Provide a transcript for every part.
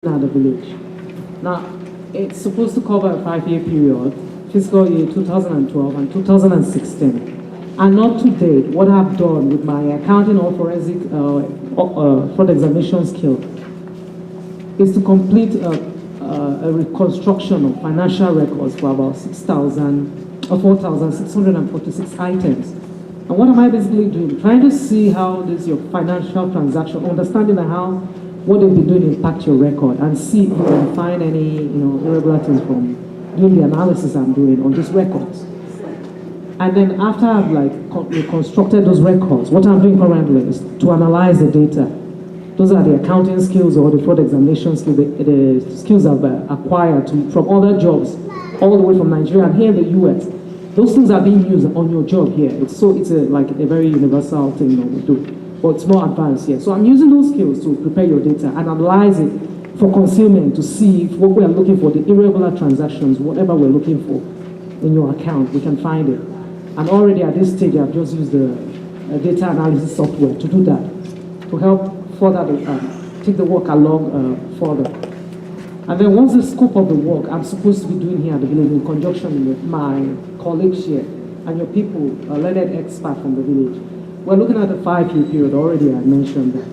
at the village. Now, it's supposed to cover a 5-year period, fiscal year 2012 and 2016. And not to date, what I've done with my accounting or forensic fraud examination skill is to complete a reconstruction of financial records for about 4,646 items. And what am I basically doing? Trying to see how this your financial transaction, understanding how what they've been doing impact your record, and see if you can find any irregularities from doing the analysis I'm doing on these records. And then after I've reconstructed those records, what I'm doing currently is to analyze the data. Those are the accounting skills or the fraud examination skills, the skills I've acquired from other jobs, all the way from Nigeria and here in the US. Those things are being used on your job here. It's a very universal thing we do, but it's more advanced here. So I'm using those skills to prepare your data and analyze it for concealment to see if what we are looking for, the irregular transactions, whatever we're looking for in your account, we can find it. And already at this stage, I've just used the data analysis software to do that, to help further take the work along further. And then once the scope of the work I'm supposed to be doing here at the village in conjunction with my colleagues here and your people, learned experts from the village, we're looking at a 5-year period. Already I mentioned that.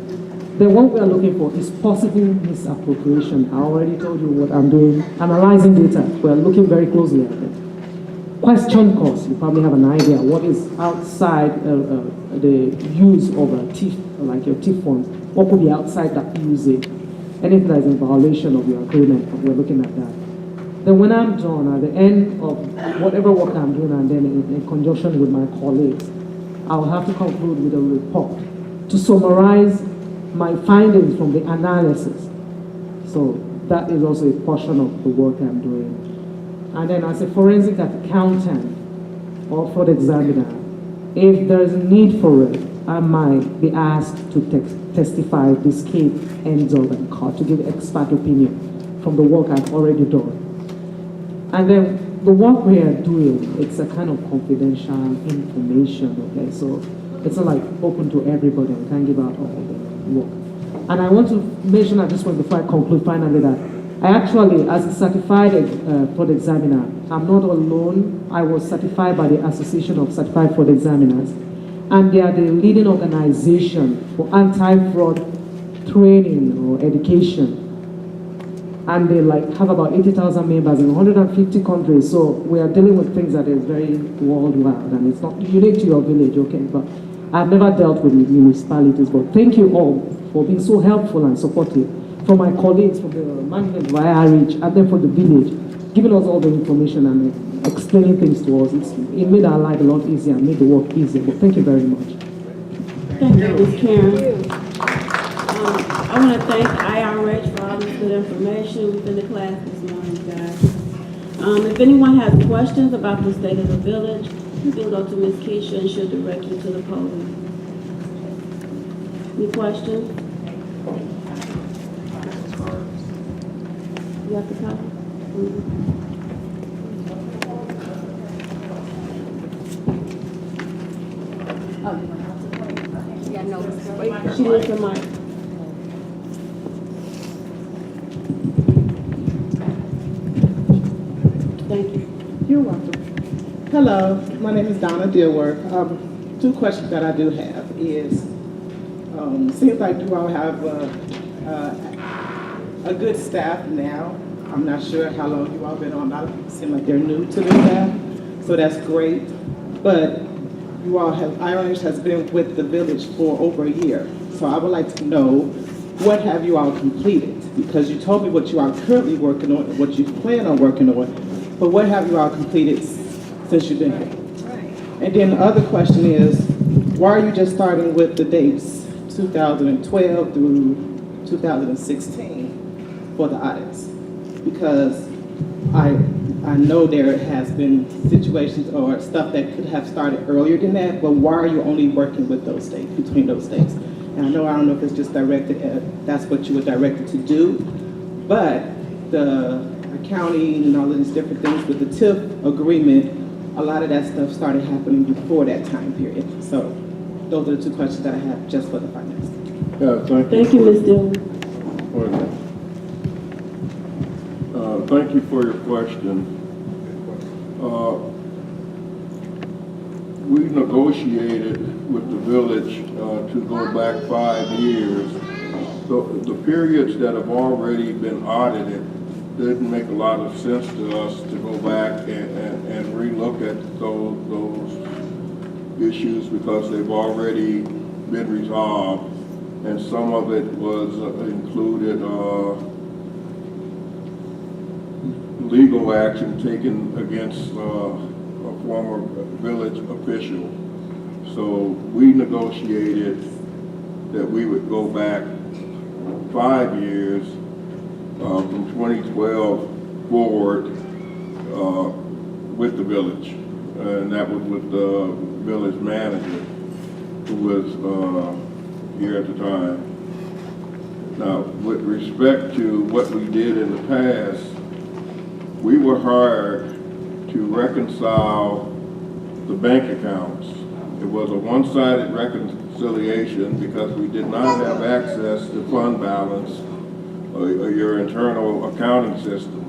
Then what we are looking for is possible misappropriation. I already told you what I'm doing, analyzing data. We're looking very closely at it. Question costs, you probably have an idea what is outside the use of a TIF, like your TIF funds. What could be outside that use it? Anything that is in violation of your agreement, we're looking at that. Then when I'm done, at the end of whatever work I'm doing, and then in conjunction with my colleagues, I'll have to conclude with a report to summarize my findings from the analysis. So that is also a portion of the work I'm doing. And then as a forensic accountant or fraud examiner, if there is a need for it, I might be asked to testify if this case ends up in court, to give expert opinion from the work I've already done. And then the work we are doing, it's a kind of confidential information, okay? So it's not like open to everybody. I can't give out all the work. And I want to mention at this point before I conclude finally that I actually, as a certified fraud examiner, I'm not alone. I was certified by the Association of Certified Fraud Examiners, and they are the leading organization for anti-fraud training or education. And they have about 80,000 members in 150 countries. So we are dealing with things that is very worldwide, and it's not unique to your village, okay? But I've never dealt with municipalities. But thank you all for being so helpful and supportive. From my colleagues, from the management via Outreach, and then from the village, giving us all the information and explaining things to us. It made our life a lot easier and made the work easier. But thank you very much. Thank you, Ms. Karen. I want to thank IRH for all this good information within the class this morning, guys. If anyone has questions about the state of the village, you can go to Ms. Keisha and she'll direct you to the podium. Any questions? You have the copy? She needs the mic. Thank you. You're welcome. Hello, my name is Donna Dilworth. 2 questions that I do have is, seems like you all have a good staff now. I'm not sure how long you all been on. A lot of people seem like they're new to the staff, so that's great. But you all have, IRH has been with the village for over a year. So I would like to know, what have you all completed? Because you told me what you are currently working on and what you plan on working on, but what have you all completed since you've been here? And then the other question is, why are you just starting with the dates 2012 through 2016 for the audits? Because I know there has been situations or stuff that could have started earlier than that, but why are you only working with those dates, between those dates? And I don't know if it's just directed at, that's what you were directed to do, but the accounting and all of these different things with the TIF agreement, a lot of that stuff started happening before that time period. So those are the 2 questions that I have just for the finance. Thank you, Ms. Dillon. Thank you for your question. We negotiated with the village to go back 5 years. The periods that have already been audited didn't make a lot of sense to us to go back and relook at those issues because they've already been resolved. And some of it was included legal action taken against a former village official. So we negotiated that we would go back 5 years from 2012 forward with the village. And that was with the village manager who was here at the time. Now, with respect to what we did in the past, we were hired to reconcile the bank accounts. It was a one-sided reconciliation because we did not have access to fund balance or your internal accounting system.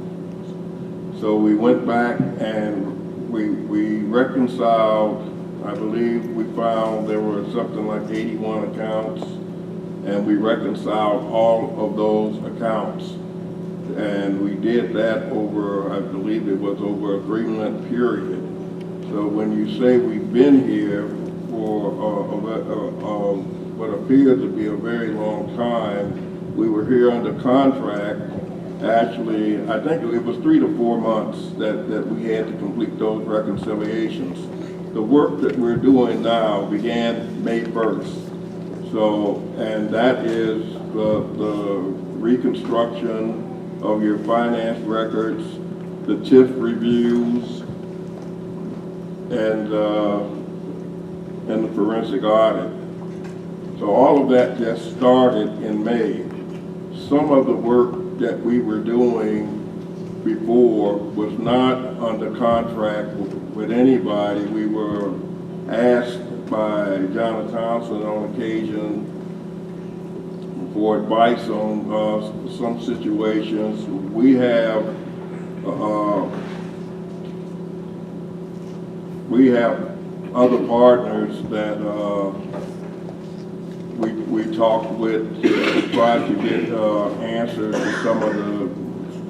So we went back and we reconciled. I believe we found there were something like 81 accounts, and we reconciled all of those accounts. And we did that over, I believe it was over a 3-month period. So when you say we've been here for what appears to be a very long time, we were here under contract. Actually, I think it was 3 to 4 months that we had to complete those reconciliations. The work that we're doing now began May 1st. So, and that is the reconstruction of your finance records, the TIF reviews, and the forensic audit. So all of that just started in May. Some of the work that we were doing before was not under contract with anybody. We were asked by John Thompson on occasion for advice on some situations. We have other partners that we talked with to try to get answers to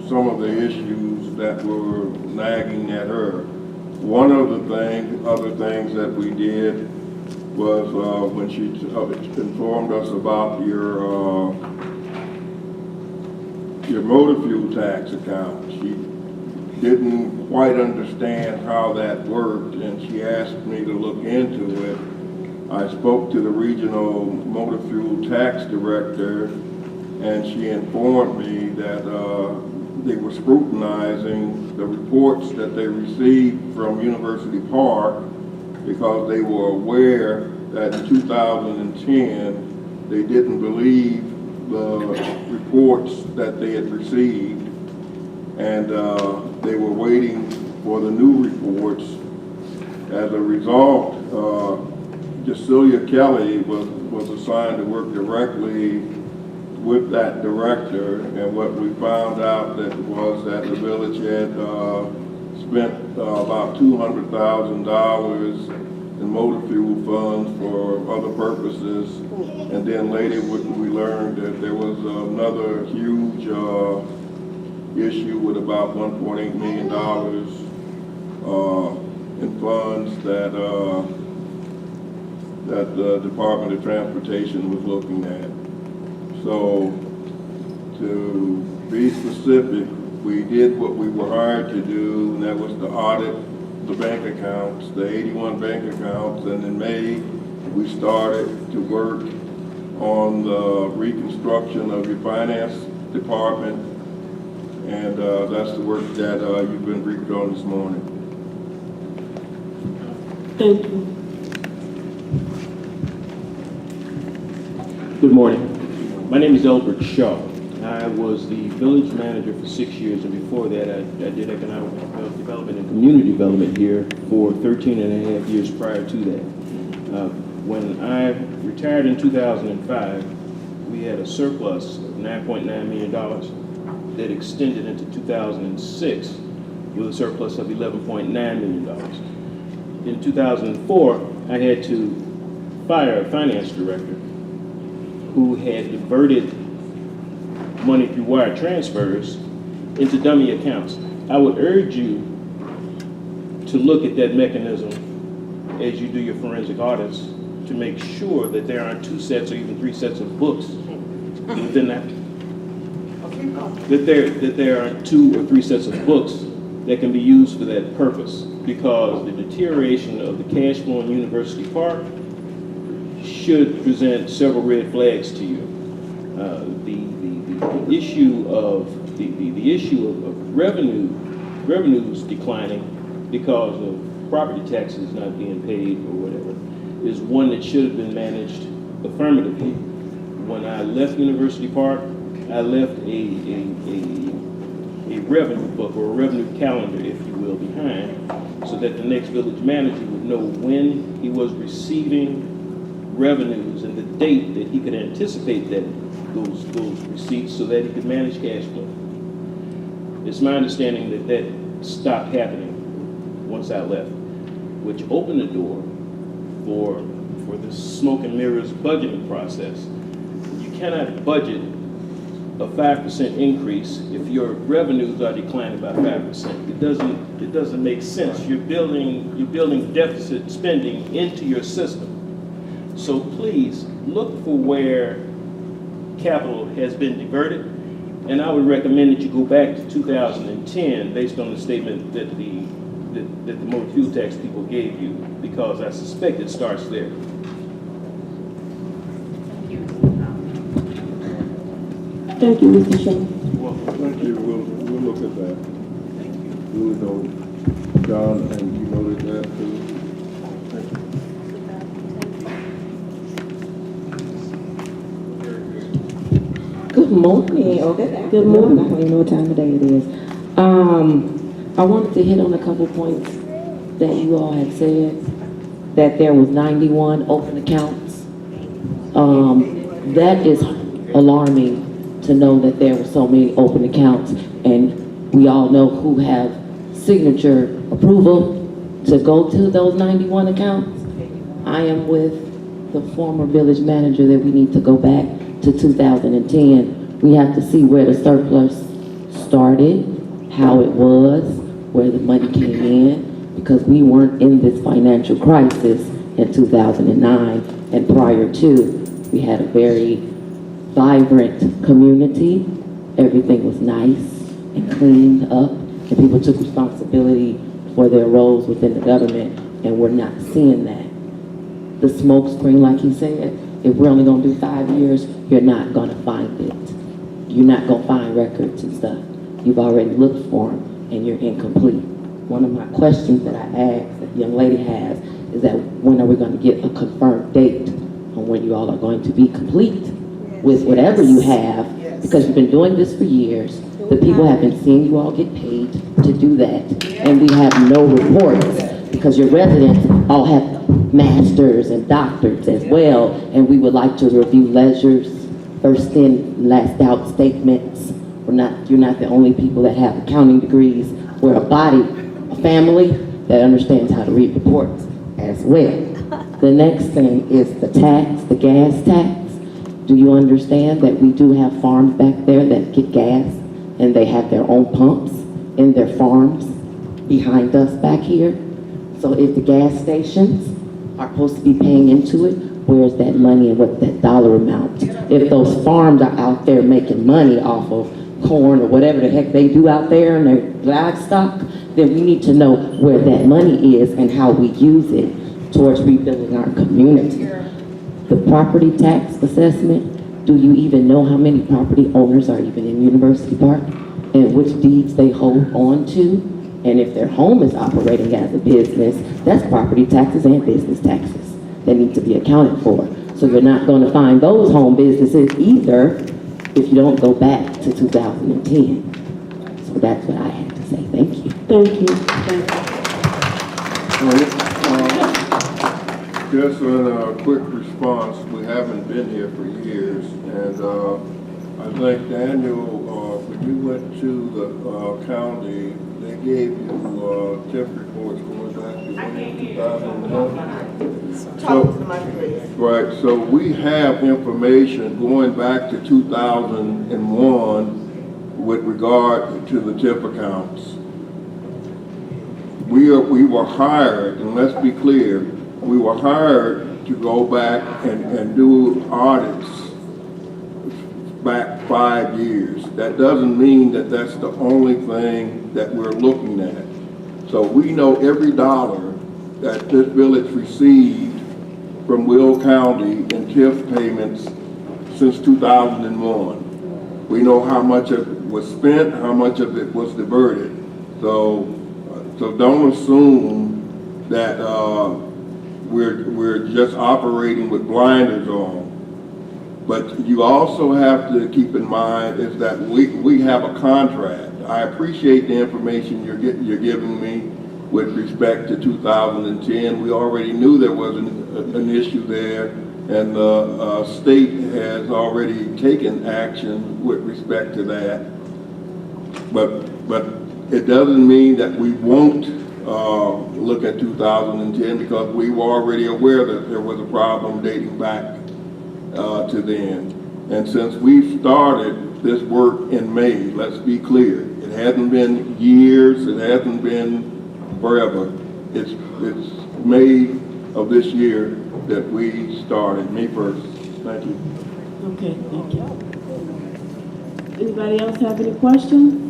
some of the issues that were nagging at her. One of the other things that we did was when she informed us about your motor fuel tax account. She didn't quite understand how that worked, and she asked me to look into it. I spoke to the regional motor fuel tax director, and she informed me that they were scrutinizing the reports that they received from University Park because they were aware that in 2010 they didn't believe the reports that they had received, and they were waiting for the new reports. As a result, Cecilia Kelly was assigned to work directly with that director, and what we found out was that the village had spent about $200,000 in motor fuel funds for other purposes, and then later we learned that there was another huge issue with about $1.8 million in funds that the Department of Transportation was looking at. So, to be specific, we did what we were hired to do, and that was to audit the bank accounts, the 81 bank accounts, and in May, we started to work on the reconstruction of your finance department, and that's the work that you've been briefed on this morning. Thank you. Good morning. My name is Elbert Shaw. I was the village manager for 6 years, and before that I did economic development and community development here for 13 and a half years prior to that. When I retired in 2005, we had a surplus of $9.9 million. that extended into 2006 with a surplus of $11.9 million. In 2004, I had to fire a finance director who had diverted money through wire transfers into dummy accounts. I would urge you to look at that mechanism as you do your forensic audits to make sure that there aren't 2 sets or even 3 sets of books within that. That there aren't 2 or 3 sets of books that can be used for that purpose, because the deterioration of the cash flow in University Park should present several red flags to you. The issue of revenues declining because of property taxes not being paid or whatever is one that should have been managed affirmatively. When I left University Park, I left a revenue book or a revenue calendar, if you will, behind, so that the next village manager would know when he was receiving revenues and the date that he could anticipate that those receipts, so that he could manage cash flow. It's my understanding that that stopped happening once I left, which opened the door for the smoke and mirrors budgeting process. You cannot budget a 5% increase if your revenues are declining by 5%. It doesn't make sense. You're building deficit spending into your system. So please look for where capital has been diverted, and I would recommend that you go back to 2010 based on the statement that the motor fuel tax people gave you, because I suspect it starts there. Thank you, Mr. Shaw. Well, thank you. We'll look at that. We'll know, John, and you noted that too. Thank you. Good morning, or good afternoon. Good morning. I don't even know what time of day it is. I wanted to hit on a couple points that you all had said, that there was 91 open accounts. That is alarming to know that there were so many open accounts, and we all know who have signature approval to go to those 91 accounts. I am with the former village manager that we need to go back to 2010. We have to see where the surplus started, how it was, where the money came in, because we weren't in this financial crisis in 2009, and prior to, we had a very vibrant community. Everything was nice and cleaned up, and people took responsibility for their roles within the government, and we're not seeing that. The smoke screen, like he said, if we're only gonna do 5 years, you're not gonna find it. You're not gonna find records and stuff. You've already looked for them, and you're incomplete. One of my questions that I asked, that the young lady has, is that when are we gonna get a confirmed date on when you all are going to be complete with whatever you have, because you've been doing this for years. The people have been seeing you all get paid to do that, and we have no reports, because your residents all have masters and doctors as well, and we would like to review ledgers, first in, last out statements. You're not the only people that have accounting degrees. We're a body, a family that understands how to read reports as well. The next thing is the tax, the gas tax. Do you understand that we do have farms back there that get gas, and they have their own pumps in their farms behind us back here? So if the gas stations are supposed to be paying into it, where's that money and what's that dollar amount? If those farms are out there making money off of corn or whatever the heck they do out there in their livestock, then we need to know where that money is and how we use it towards rebuilding our community. The property tax assessment, do you even know how many property owners are even in University Park and which deeds they hold on to? And if their home is operating as a business, that's property taxes and business taxes that need to be accounted for. So you're not going to find those home businesses either if you don't go back to 2010. So that's what I had to say. Thank you. Thank you. Just a quick response, we haven't been here for years, and I think Daniel, we went to the county, they gave you TIF reports going back to 2001. Talk to the mic, please. Right, so we have information going back to 2001 with regard to the TIF accounts. We were hired, and let's be clear, we were hired to go back and do audits back 5 years. That doesn't mean that that's the only thing that we're looking at. So we know every dollar that this village received from Will County in TIF payments since 2001. We know how much of it was spent, how much of it was diverted. So don't assume that we're just operating with blinders on. But you also have to keep in mind is that we have a contract. I appreciate the information you're giving me with respect to 2010. We already knew there was an issue there, and the state has already taken action with respect to that. But it doesn't mean that we won't look at 2010 because we were already aware that there was a problem dating back to then. And since we've started this work in May, let's be clear, it hasn't been years, it hasn't been forever. It's May of this year that we started, May 1st. Thank you. Okay, thank you. Anybody else have any questions?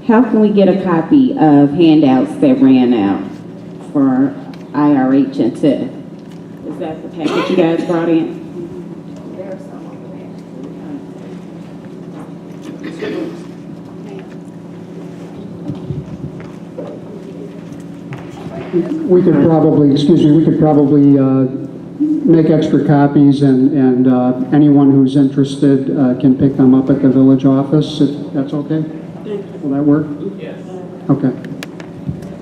How can we get a copy of handouts that ran out for IRH and TIF? Is that the package you guys brought in? We could probably, make extra copies and anyone who's interested can pick them up at the village office, if that's okay? Will that work? Yes. Okay.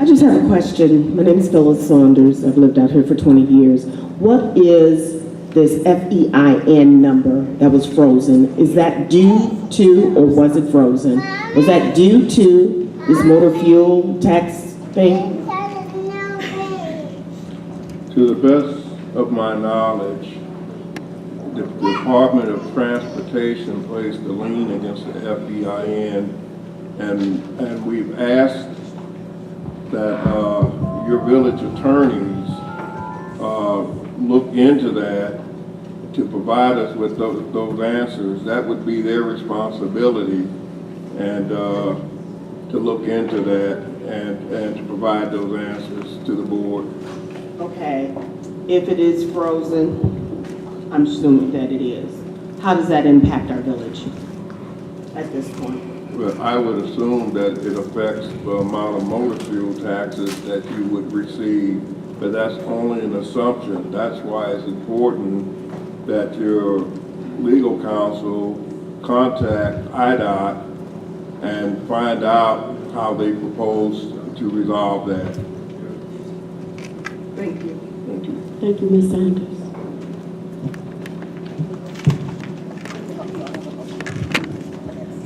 I just have a question. My name is Phyllis Saunders. I've lived out here for 20 years. What is this FEIN number that was frozen? Is that due to, or was it frozen? Was that due to this motor fuel tax thing? To the best of my knowledge, the Department of Transportation placed a lien against the FEIN, and we've asked that your village attorneys look into that to provide us with those answers. That would be their responsibility, and to look into that and to provide those answers to the board. Okay. If it is frozen, I'm assuming that it is. How does that impact our village at this point? But I would assume that it affects the amount of motor fuel taxes that you would receive, but that's only an assumption. That's why it's important that your legal counsel contact IDOT and find out how they propose to resolve that. Thank you. Thank you. Thank you, Ms. Sanders.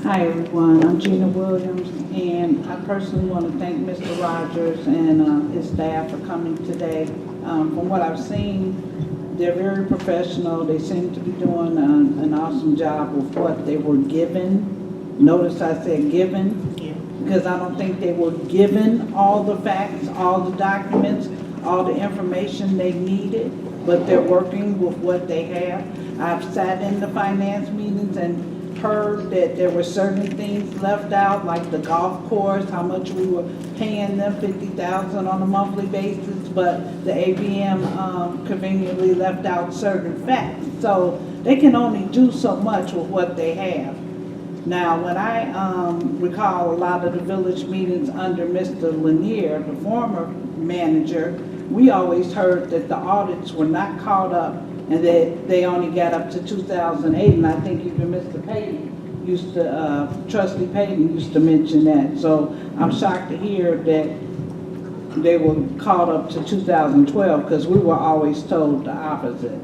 Hi, everyone. I'm Gina Williams, and I personally want to thank Mr. Rogers and his staff for coming today. From what I've seen, they're very professional. They seem to be doing an awesome job with what they were given. Notice I said given, because I don't think they were given all the facts, all the documents, all the information they needed, but they're working with what they have. I've sat in the finance meetings and heard that there were certain things left out, like the golf course, how much we were paying them, $50,000 on a monthly basis, but the ABM conveniently left out certain facts. So they can only do so much with what they have. Now, when I recall a lot of the village meetings under Mr. Lanier, the former manager, we always heard that the audits were not caught up and that they only got up to 2008. And I think even Mr. Payton used to, Trustee Payton used to mention that. So I'm shocked to hear that they were caught up to 2012 because we were always told the opposite.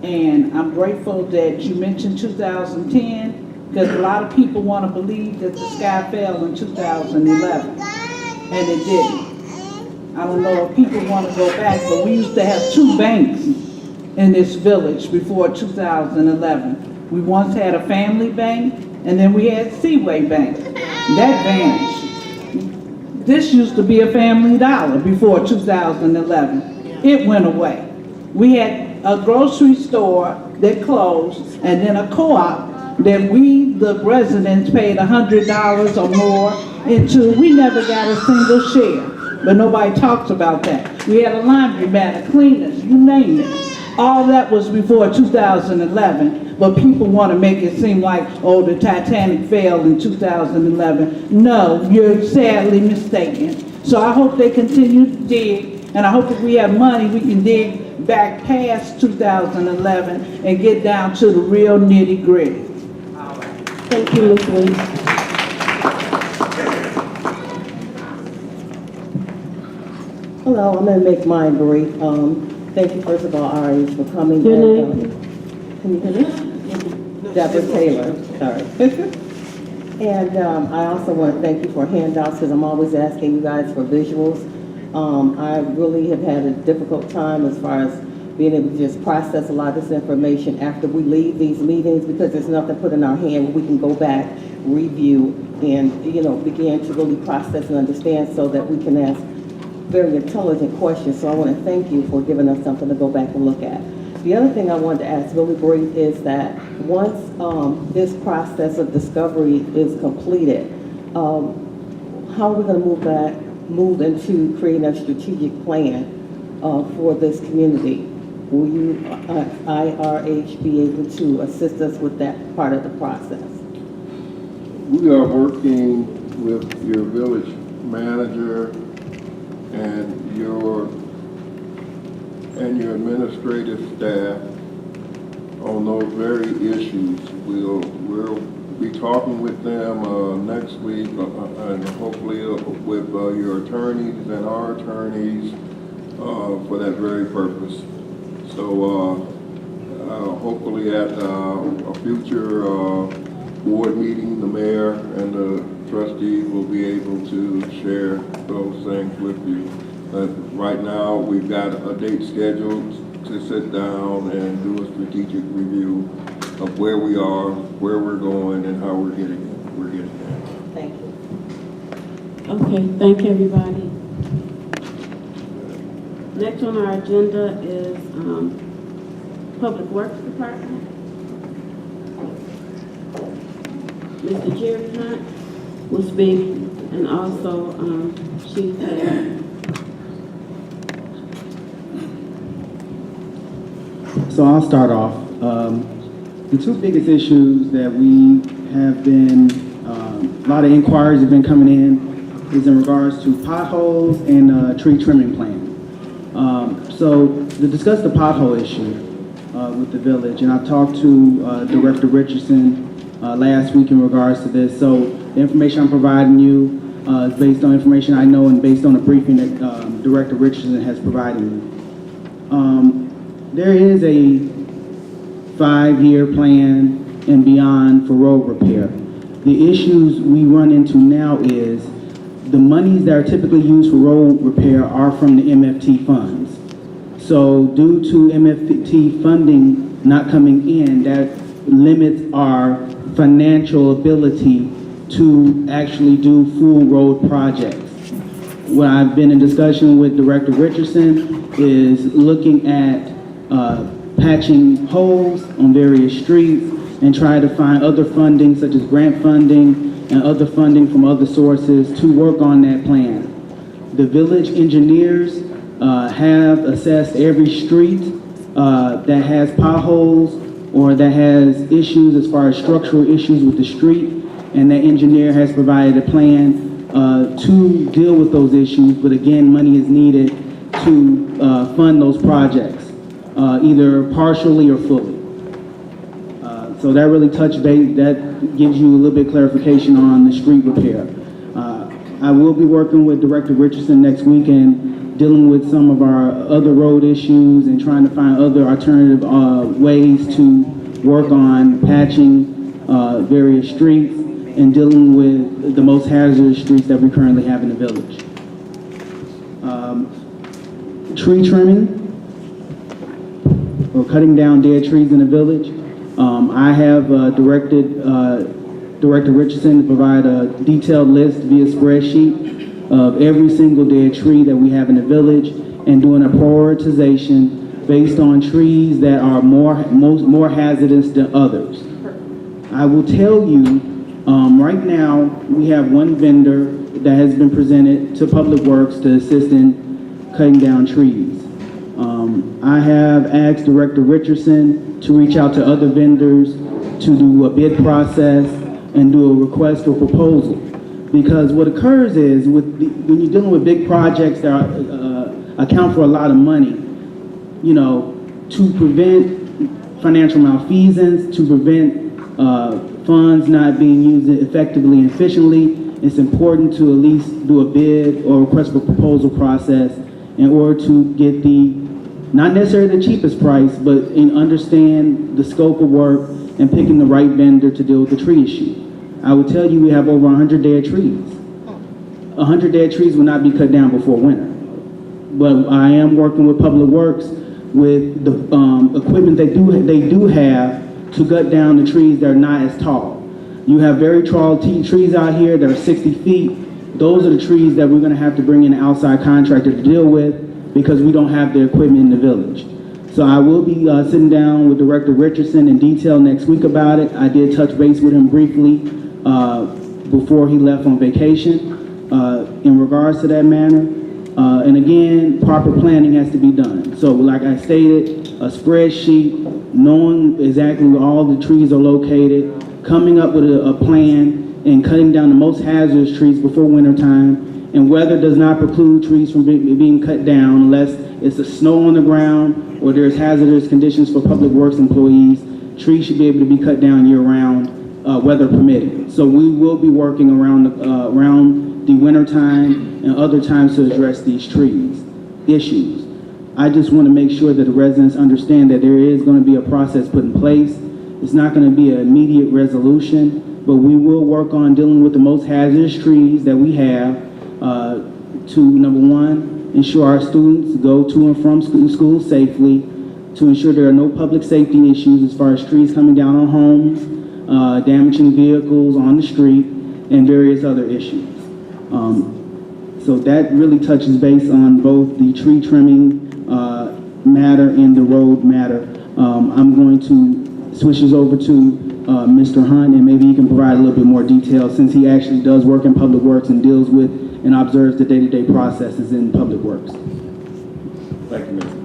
And I'm grateful that you mentioned 2010, because a lot of people want to believe that the sky fell in 2011, and it didn't. I don't know if people want to go back, but we used to have 2 banks in this village before 2011. We once had a family bank, and then we had Seaway Bank. That vanished. This used to be a Family Dollar before 2011. It went away. We had a grocery store that closed, and then a co-op that we, the residents, paid $100 or more into. We never got a single share, but nobody talks about that. We had a laundromat, a cleaners, you name it. All that was before 2011, but people want to make it seem like, oh, the Titanic failed in 2011. No, you're sadly mistaken. So I hope they continue to dig, and I hope if we have money, we can dig back past 2011 and get down to the real nitty gritty. Thank you, Ms. Williams. Hello, I'm gonna make mine brief. Thank you, first of all, Ari, for coming. Your and, name? Can you hear me? Deborah Taylor, sorry. And I also want to thank you for handouts, because I'm always asking you guys for visuals. I really have had a difficult time as far as being able to just process a lot of this information after we leave these meetings, because there's nothing put in our hand where we can go back, review, and, you know, begin to really process and understand so that we can ask very intelligent questions. So I want to thank you for giving us something to go back and look at. The other thing I wanted to ask really brief is that once this process of discovery is completed, how are we going to move into creating a strategic plan for this community? Will you, IRH, be able to assist us with that part of the process? We are working with your village manager and your administrative staff on those very issues. We'll be talking with them next week, and hopefully with your attorneys and our attorneys for that very purpose. So hopefully at a future board meeting, the mayor and the trustees will be able to share those things with you. Right now, we've got a date scheduled to sit down and do a strategic review of where we are, where we're going, and how we're getting there. Thank you. Okay, thank you, everybody. Next on our agenda is Public Works Department. Mr. Jerry Hunt will speak, and also Chief Taylor. So I'll start off. The 2 biggest issues that we have been, a lot of inquiries have been coming in, is in regards to potholes and tree trimming plan. So to discuss the pothole issue with the village, and I talked to Director Richardson last week in regards to this. So the information I'm providing you is based on information I know and based on a briefing that Director Richardson has provided me. There is a 5-year plan and beyond for road repair. The issues we run into now is the monies that are typically used for road repair are from the MFT funds. So due to MFT funding not coming in, that limits our financial ability to actually do full road projects. What I've been in discussion with Director Richardson is looking at patching holes on various streets and try to find other funding such as grant funding and other funding from other sources to work on that plan. The village engineers have assessed every street that has potholes or that has issues as far as structural issues with the street, and that engineer has provided a plan to deal with those issues, but again, money is needed to fund those projects, either partially or fully. So that really touched base, that gives you a little bit of clarification on the street repair. I will be working with Director Richardson next week, and dealing with some of our other road issues and trying to find other alternative ways to work on patching various streets and dealing with the most hazardous streets that we currently have in the village. Tree trimming, or cutting down dead trees in the village. I have directed Director Richardson to provide a detailed list via spreadsheet of every single dead tree that we have in the village and doing a prioritization based on trees that are more hazardous than others. I will tell you, right now, we have one vendor that has been presented to Public Works to assist in cutting down trees. I have asked Director Richardson to reach out to other vendors to do a bid process and do a request for proposal. Because what occurs is, when you're dealing with big projects that account for a lot of money, you know, to prevent financial malfeasance, to prevent funds not being used effectively and efficiently, it's important to at least do a bid or request for proposal process in order to get not necessarily the cheapest price, but understand the scope of work and picking the right vendor to deal with the tree issue. I would tell you we have over 100 dead trees. 100 dead trees will not be cut down before winter. But I am working with Public Works with the equipment they do have to cut down the trees that are not as tall. You have very tall trees out here that are 60 feet. Those are the trees that we're going to have to bring in an outside contractor to deal with because we don't have the equipment in the village. So I will be sitting down with Director Richardson in detail next week about it. I did touch base with him briefly before he left on vacation in regards to that matter. And again, proper planning has to be done. So like I stated, a spreadsheet, knowing exactly where all the trees are located, coming up with a plan and cutting down the most hazardous trees before winter time. And weather does not preclude trees from being cut down unless it's the snow on the ground or there's hazardous conditions for Public Works employees. Trees should be able to be cut down year-round, weather permitting. So we will be working around the winter time and other times to address these issues. I just want to make sure that the residents understand that there is going to be a process put in place. It's not going to be an immediate resolution, but we will work on dealing with the most hazardous trees that we have to, number one, ensure our students go to and from school safely, to ensure there are no public safety issues as far as trees coming down on homes, damaging vehicles on the street, and various other issues. So that really touches base on both the tree trimming matter and the road matter. I'm going to switch this over to Mr. Hunt, and maybe he can provide a little bit more detail since he actually does work in Public Works and deals with and observes the day-to-day processes in Public Works. Thank you, Mr.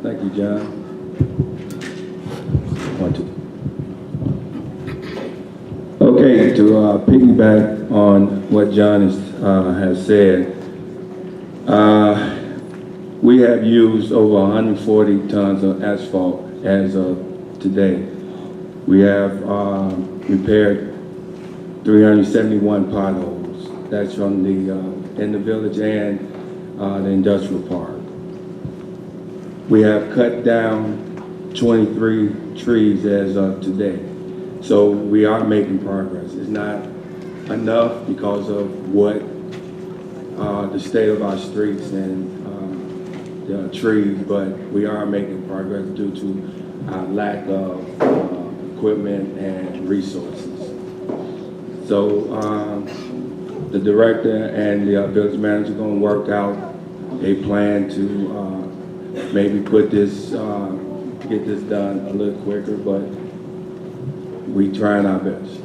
Thank you, John. 1, 2. Okay, to piggyback on what John has said, we have used over 140 tons of asphalt as of today. We have repaired 371 potholes. That's from in the village and the industrial park. We have cut down 23 trees as of today. So we are making progress. It's not enough because of what the state of our streets and the trees, but we are making progress due to our lack of equipment and resources. So the director and the village manager are going to work out a plan to maybe put this, get this done a little quicker, but we trying our best.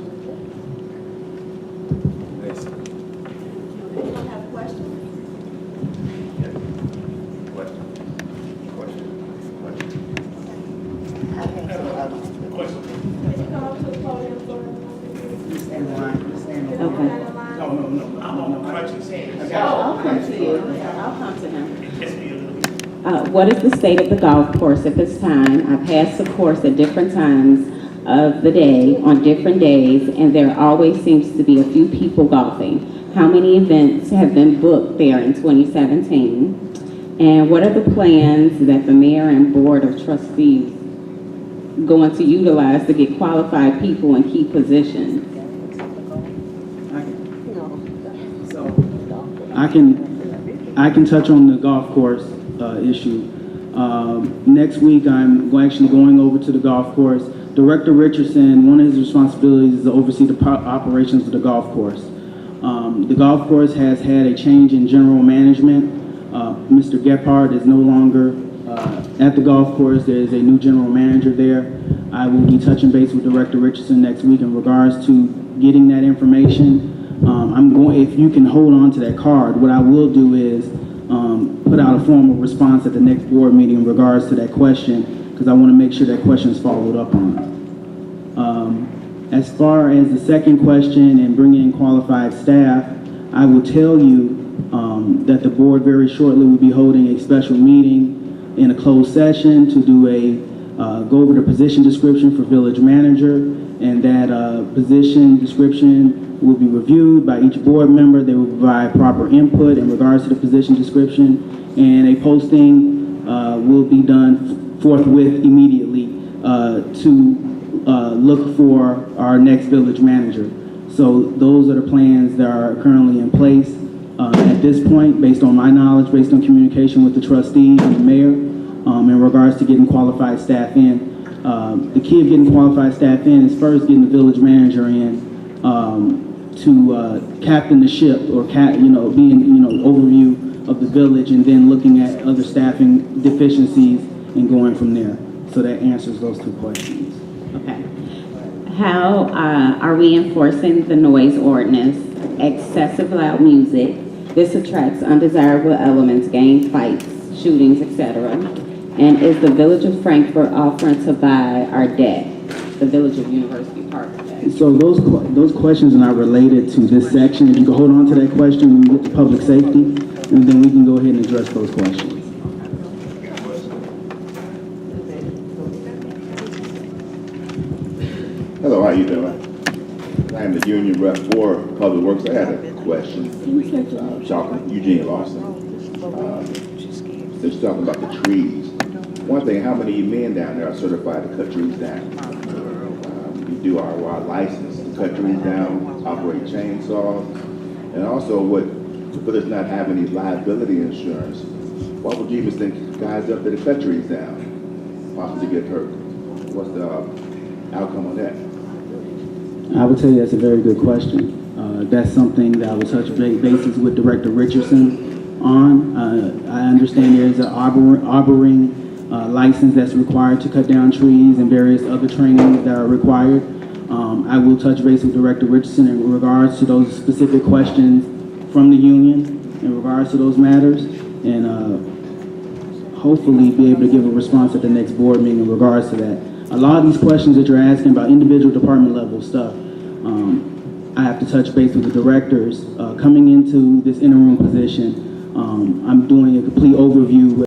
Anyone have questions? I'll come to you. I'll come to him. What is the state of the golf course at this time? I pass the course at different times of the day, on different days, and there always seems to be a few people golfing. How many events have been booked there in 2017? And what are the plans that the mayor and board of trustees going to utilize to get qualified people in key positions? I can touch on the golf course issue. Next week, I'm actually going over to the golf course. Director Richardson, one of his responsibilities is to oversee the operations of the golf course. The golf course has had a change in general management. Mr. Gephardt is no longer at the golf course. There is a new general manager there. I will be touching base with Director Richardson next week in regards to getting that information. If you can hold on to that card, what I will do is put out a formal response at the next board meeting in regards to that question, because I want to make sure that question is followed up on. As far as the second question and bringing in qualified staff, I will tell you that the board very shortly will be holding a special meeting in a closed session to do go over the position description for village manager, and that position description will be reviewed by each board member. They will provide proper input in regards to the position description, and a posting will be done forthwith immediately to look for our next village manager. So those are the plans that are currently in place at this point, based on my knowledge, based on communication with the trustees and the mayor, in regards to getting qualified staff in. The key of getting qualified staff in is first getting the village manager in to captain the ship, or being overview of the village, and then looking at other staffing deficiencies and going from there. So that answers those two questions. Okay. How are we enforcing the noise ordinance? Excessive loud music. This attracts undesirable elements, gang fights, shootings, etc. And is the Village of Frankfort offering to buy our debt? The Village of University Park debt. So those questions are not related to this section. If you can hold on to that question when we get to public safety, and then we can go ahead and address those questions. Hello, how you doing? I am the union rep for Public Works. I had a question. Eugene Lawson. They're talking about the trees. One thing, how many men down there are certified to cut trees down? You do our license to cut trees down, operate chainsaws, and also with us not having any liability insurance, why would you even think guys up there to cut trees down possibly get hurt? What's the outcome on that? I would tell you that's a very good question. That's something that I will touch bases with Director Richardson on. I understand there is an arboring license that's required to cut down trees, and various other trainings that are required. I will touch base with Director Richardson in regards to those specific questions from the union in regards to those matters, and hopefully be able to give a response at the next board meeting in regards to that. A lot of these questions that you're asking about individual department level stuff, I have to touch base with the directors. Coming into this interim position, I'm doing a complete overview